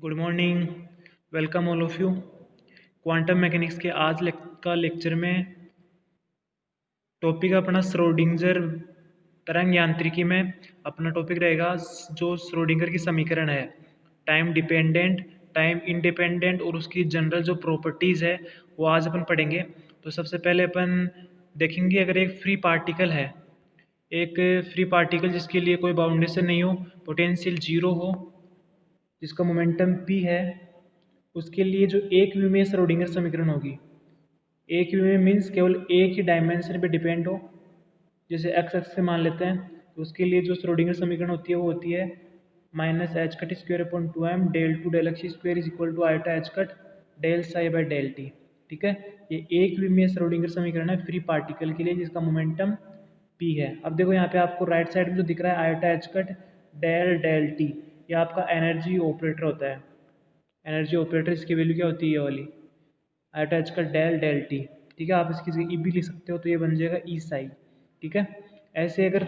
Good morning. Welcome all of you. Quantum mechanics के आज का लेक्चर में टॉपिक अपना श्रोडिंगर तरंग यांत्रिकी में अपना टॉपिक रहेगा जो श्रोडिंगर की समीकरण है, टाइम डिपेंडेंट, टाइम इंडिपेंडेंट और उसकी जनरल जो प्रॉपर्टीज़ है वो आज अपन पढ़ेंगे। तो सबसे पहले अपन देखेंगे, अगर एक फ्री पार्टिकल है, एक फ्री पार्टिकल जिसके लिए कोई बाउंडेशन नहीं हो, पोटेंशियल जीरो हो, जिसका मोमेंटम p है, उसके लिए जो एक विमीय श्रोडिंगर समीकरण होगी, एक विमीय मीन्स केवल एक ही डायमेंशन पे डिपेंड हो, जैसे एक्स एक्स से मान लेते हैं, तो उसके लिए जो श्रोडिंगर समीकरण होती है वो होती है minus h cut square upon 2m del two del x square is equal to iota h cut del psi by del t. ठीक है, ये एक विमीय श्रोडिंगर समीकरण है फ्री पार्टिकल के लिए जिसका मोमेंटम p है। अब देखो यहाँ पे आपको राइट साइड में जो दिख रहा है iota h cut del del t, ये आपका एनर्जी ऑपरेटर होता है। एनर्जी ऑपरेटर इसकी वैल्यू क्या होती है, ये वाली आयटा एच का डेल डेल टी। ठीक है, आप इसकी जगह ई भी लिख सकते हो, तो ये बन जाएगा ई साई। ठीक है, ऐसे अगर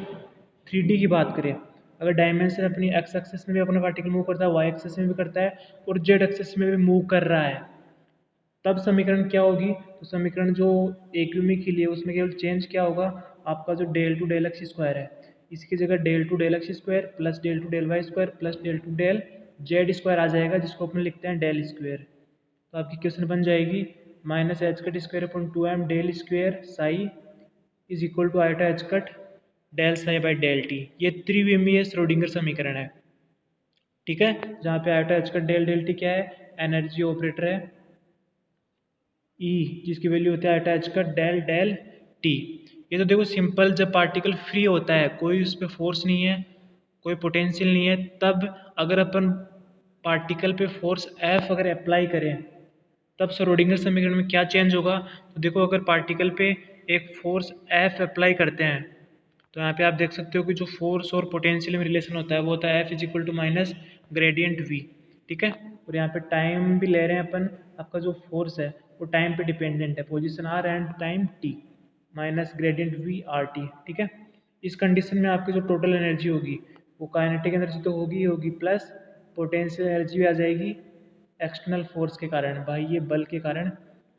3D की बात करें, अगर डायमेंशन अपनी एक्स एक्सिस में भी अपना पार्टिकल मूव करता है, वाई एक्सिस में भी करता है और जेड एक्सिस में भी मूव कर रहा है, तब समीकरण क्या होगी? तो समीकरण जो एक यूनिट के लिए उसमें केवल चेंज क्या होगा, आपका जो del two del x square है, इसकी जगह del two del x square plus del two del y square plus del two del z square आ जाएगा, जिसको अपन लिखते हैं डेल स्क्वायर। तो आपकी क्वेश्चन बन जाएगी minus h cut square upon 2m del square psi is equal to iota h cut del psi by del t. ये त्रिविमीय श्रोडिंगर समीकरण है। ठीक है, जहाँ पे iota h cut del del t क्या है, एनर्जी ऑपरेटर है ई, जिसकी वैल्यू होती है आयटा एच का डेल डेल टी। ये तो देखो सिंपल, जब पार्टिकल फ्री होता है, कोई उस पर फोर्स नहीं है, कोई पोटेंशियल नहीं है, तब अगर अपन पार्टिकल पे फोर्स एफ अगर अप्लाई करें, तब श्रोडिंगर समीकरण में क्या चेंज होगा? तो देखो, अगर पार्टिकल पे एक फोर्स एफ अप्लाई करते हैं, तो यहाँ पे आप देख सकते हो कि जो फोर्स और पोटेंशियल में रिलेशन होता है वो होता है F is equal to minus gradient V. ठीक है, और यहाँ पे टाइम भी ले रहे हैं अपन, आपका जो फोर्स है वो टाइम पे डिपेंडेंट है, position R and time T minus gradient V R T. ठीक है, इस कंडीशन में आपकी जो टोटल एनर्जी होगी वो काइनेटिक एनर्जी तो होगी ही होगी, प्लस पोटेंशियल एनर्जी भी आ जाएगी एक्सटर्नल फोर्स के कारण, बाह्य बल के कारण।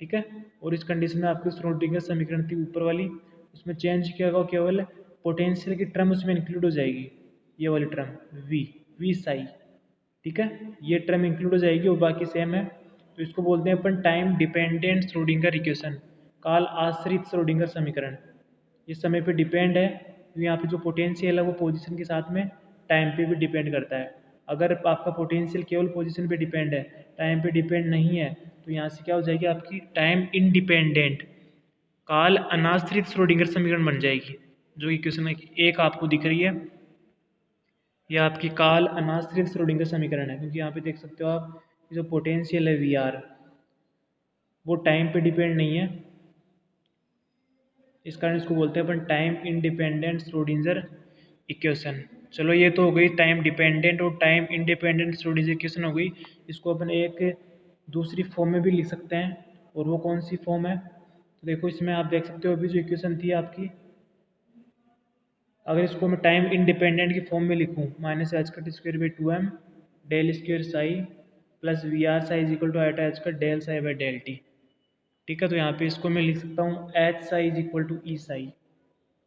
ठीक है, और इस कंडीशन में आपकी श्रोडिंगर समीकरण थी ऊपर वाली, उसमें चेंज किया होगा, केवल पोटेंशियल की टर्म उसमें इंक्लूड हो जाएगी, ये वाली टर्म वी वी साई। ठीक है, ये टर्म इंक्लूड हो जाएगी और बाकी सेम है। तो इसको बोलते हैं अपन टाइम डिपेंडेंट श्रोडिंगर इक्वेशन, काल आश्रित श्रोडिंगर समीकरण। ये समय पे डिपेंड है, तो यहाँ पे जो पोटेंशियल है वो पोजीशन के साथ में टाइम पे भी डिपेंड करता है। अगर आपका पोटेंशियल केवल पोजीशन पे डिपेंड है, टाइम पे डिपेंड नहीं है, तो यहाँ से क्या हो जाएगी आपकी टाइम इंडिपेंडेंट काल अनाश्रित श्रोडिंगर समीकरण बन जाएगी, जो इक्वेशन एक आपको दिख रही है। यह आपकी काल अनाश्रित श्रोडिंगर समीकरण है, क्योंकि यहाँ पे देख सकते हो आप जो पोटेंशियल है वी आर, वो टाइम पे डिपेंड नहीं है, इस कारण इसको बोलते हैं अपन टाइम इंडिपेंडेंट श्रोडिंगर इक्वेशन। चलो, ये तो हो गई टाइम डिपेंडेंट और टाइम इंडिपेंडेंट श्रोडिंगर इक्वेशन हो गई। इसको अपन एक दूसरी फॉर्म में भी लिख सकते हैं, और वो कौन सी फॉर्म है? तो देखो, इसमें आप देख सकते हो अभी जो इक्वेशन थी आपकी, अगर इसको मैं टाइम इंडिपेंडेंट की फॉर्म में लिखूँ, minus h cut square by 2m del square psi plus V R psi is equal to iota h cut del psi by del t. ठीक है, तो यहाँ पे इसको मैं लिख सकता हूँ H psi is equal to E psi,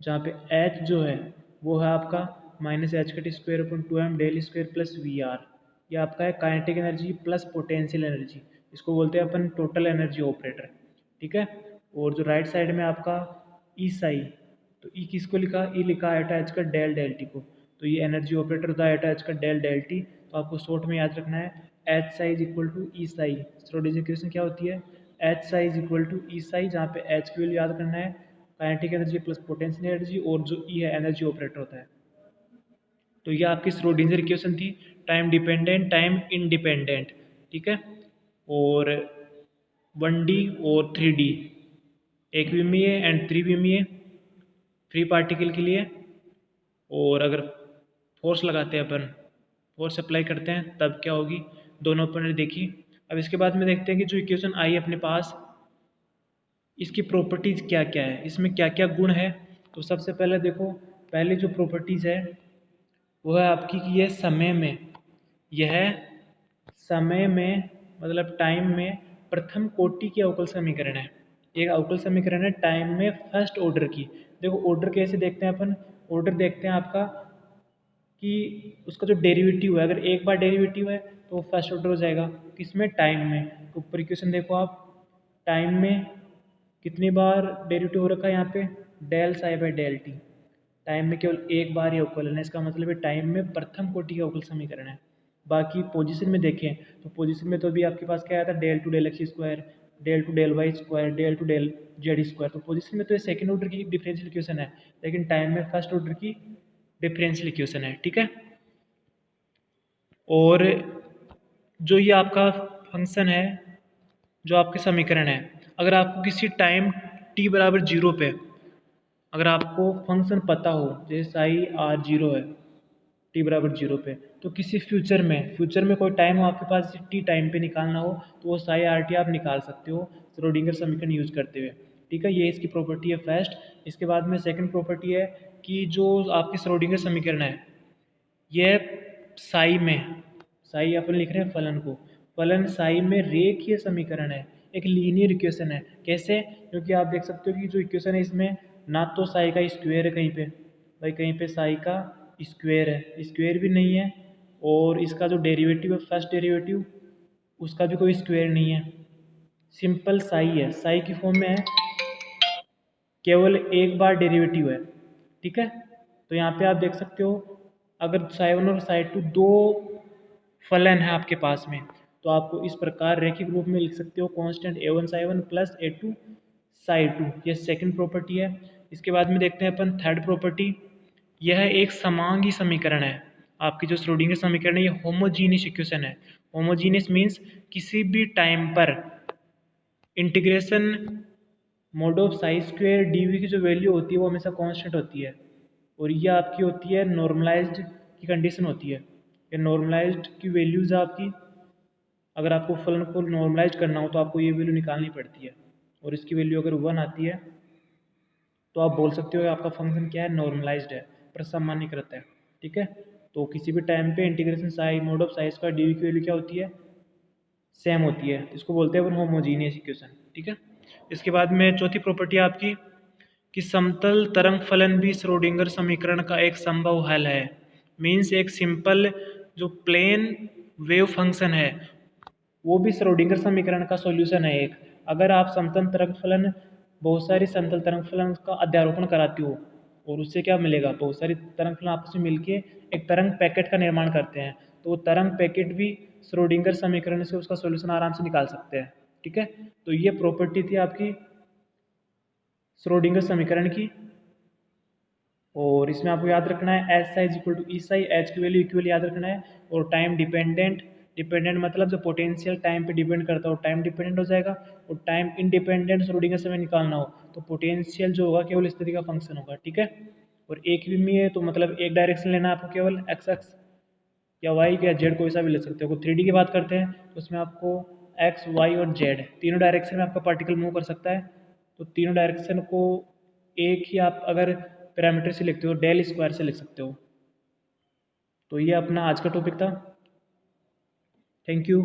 जहाँ पे एच जो है वो है आपका minus h cut square upon 2m del square plus V r, ये आपका है kinetic energy plus potential energy, इसको बोलते हैं अपन टोटल एनर्जी ऑपरेटर। ठीक है, और जो राइट साइड में आपका ई साई, तो ई किसको लिखा, ई लिखा आयटा एच का डेल डेल टी को, तो ये एनर्जी ऑपरेटर होता है आयटा एच का डेल डेल टी। तो आपको शॉर्ट में याद रखना है H psi is equal to E psi. Schrodinger equation क्या होती है, H psi is equal to E psi, जहाँ पे एच की वैल्यू याद करना है kinetic energy plus potential energy, और जो ई है एनर्जी ऑपरेटर होता है। तो ये आपकी श्रोडिंगर इक्वेशन थी, टाइम डिपेंडेंट टाइम इंडिपेंडेंट। ठीक है, और 1D और 3D, एक विमीय एंड त्रिविमीय फ्री पार्टिकल के लिए, और अगर फोर्स लगाते हैं अपन, फोर्स अप्लाई करते हैं, तब क्या होगी, दोनों अपन ने देखी। अब इसके बाद में देखते हैं कि जो इक्वेशन आई अपने पास, इसकी प्रॉपर्टीज़ क्या क्या है, इसमें क्या क्या गुण है। तो सबसे पहले देखो, पहली जो प्रॉपर्टीज़ है वो है आपकी कि यह समय में मतलब टाइम में प्रथम कोटि की अवकल समीकरण है। एक अवकल समीकरण है टाइम में फर्स्ट ऑर्डर की। देखो ऑर्डर कैसे देखते हैं अपन, ऑर्डर देखते हैं आपका कि उसका जो डेरिवेटिव है, अगर एक बार डेरिवेटिव है तो वो फर्स्ट ऑर्डर हो जाएगा। किसमें, टाइम में। तो ऊपर इक्वेशन देखो आप, टाइम में कितनी बार डेरिवेटिव हो रखा है यहाँ पे, del psi by del t. Time में केवल एक बार ही अवकलन है, इसका मतलब है टाइम में प्रथम कोटि का अवकल समीकरण है। बाकी पोजीशन में देखें तो पोजीशन में तो अभी आपके पास क्या आया था, del two del x square, del two del y square, del two del z square. तो पोजीशन में तो ये सेकंड ऑर्डर की डिफरेंशियल इक्वेशन है, लेकिन टाइम में फर्स्ट ऑर्डर की डिफरेंशियल इक्वेशन है। ठीक है। और जो ये आपका फंक्शन है, जो आपके समीकरण है, अगर आपको किसी टाइम t बराबर जीरो पे अगर आपको फंक्शन पता हो, जैसे साई आर जीरो है टी बराबर जीरो पे, तो किसी फ्यूचर में कोई टाइम हो आपके पास टी टाइम पे निकालना हो, तो वो साई आर टी आप निकाल सकते हो श्रोडिंगर समीकरण यूज करते हुए। ठीक है, ये इसकी प्रॉपर्टी है फर्स्ट। इसके बाद में सेकंड प्रॉपर्टी है कि जो आपकी श्रोडिंगर समीकरण है, यह साई में, साई अपन लिख रहे हैं फलन को, फलन साई में रेखीय समीकरण है, एक लीनियर इक्वेशन है। कैसे, क्योंकि आप देख सकते हो कि जो इक्वेशन है इसमें ना तो साई का स्क्वायर है कहीं पे, भाई कहीं पे साई का स्क्वायर है, स्क्वायर भी नहीं है, और इसका जो डेरिवेटिव है फर्स्ट डेरिवेटिव, उसका भी कोई स्क्वायर नहीं है, सिंपल साई है, साई की फॉर्म में है, केवल एक बार डेरिवेटिव है। ठीक है, तो यहाँ पे आप देख सकते हो, अगर साई वन और साई टू दो फलन है आपके पास में, तो आपको इस प्रकार रैखिक रूप में लिख सकते हो, constant A one psi one plus A two psi two. ये सेकेंड प्रॉपर्टी है। इसके बाद में देखते हैं अपन थर्ड प्रॉपर्टी, यह एक समांगी समीकरण है। आपकी जो श्रोडिंगर समीकरण है, ये होमोजीनियस इक्वेशन है। होमोजीनियस मीन्स किसी भी टाइम पर integration mod of psi square D V की जो वैल्यू होती है वो हमेशा कांस्टेंट होती है, और ये आपकी होती है नॉर्मलाइज्ड की कंडीशन होती है। ये नॉर्मलाइज्ड की वैल्यूज़ आपकी, अगर आपको फलन को नॉर्मलाइज करना हो तो आपको ये वैल्यू निकालनी पड़ती है, और इसकी वैल्यू अगर 1 आती है तो आप बोल सकते हो कि आपका फंक्शन क्या है, नॉर्मलाइज्ड है, प्रसामान्यकृत है। ठीक है, तो किसी भी टाइम पे integration psi mod of psi square D V की वैल्यू क्या होती है, सेम होती है, इसको बोलते हैं होमोजीनियस इक्वेशन। ठीक है, इसके बाद में चौथी प्रॉपर्टी आपकी कि समतल तरंग फलन भी श्रोडिंगर समीकरण का एक संभव हल है। मीन्स एक सिंपल जो प्लेन वेव फंक्शन है वो भी श्रोडिंगर समीकरण का सॉल्यूशन है एक। अगर आप समतल तरंग फलन, बहुत सारी समतल तरंग फलन का अध्यारोपण कराती हो, और उससे क्या मिलेगा, बहुत सारी तरंग फलन आपस में मिलके एक तरंग पैकेट का निर्माण करते हैं, तो वो तरंग पैकेट भी श्रोडिंगर समीकरण से उसका सॉल्यूशन आराम से निकाल सकते हैं। ठीक है, तो ये प्रॉपर्टी थी आपकी श्रोडिंगर समीकरण की, और इसमें आपको याद रखना है H psi is equal to E psi, H की वैल्यू इक्वल याद रखना है, और टाइम डिपेंडेंट, डिपेंडेंट मतलब जो पोटेंशियल टाइम पे डिपेंड करता हो टाइम डिपेंडेंट हो जाएगा, और टाइम इंडिपेंडेंट श्रोडिंगर समय निकालना हो तो पोटेंशियल जो होगा केवल स्थिति का फंक्शन होगा। ठीक है, और एक भी में है तो मतलब एक डायरेक्शन लेना है आपको, केवल एक्स एक्स या वाई या जेड कोई सा भी ले सकते हो। थ्री डी की बात करते हैं तो उसमें आपको एक्स वाई और जेड तीनों डायरेक्शन में आपका पार्टिकल मूव कर सकता है, तो तीनों डायरेक्शन को एक ही आप अगर पैरामीटर से लिखते हो, डेल स्क्वायर से लिख सकते हो। तो ये अपना आज का टॉपिक था। Thank you.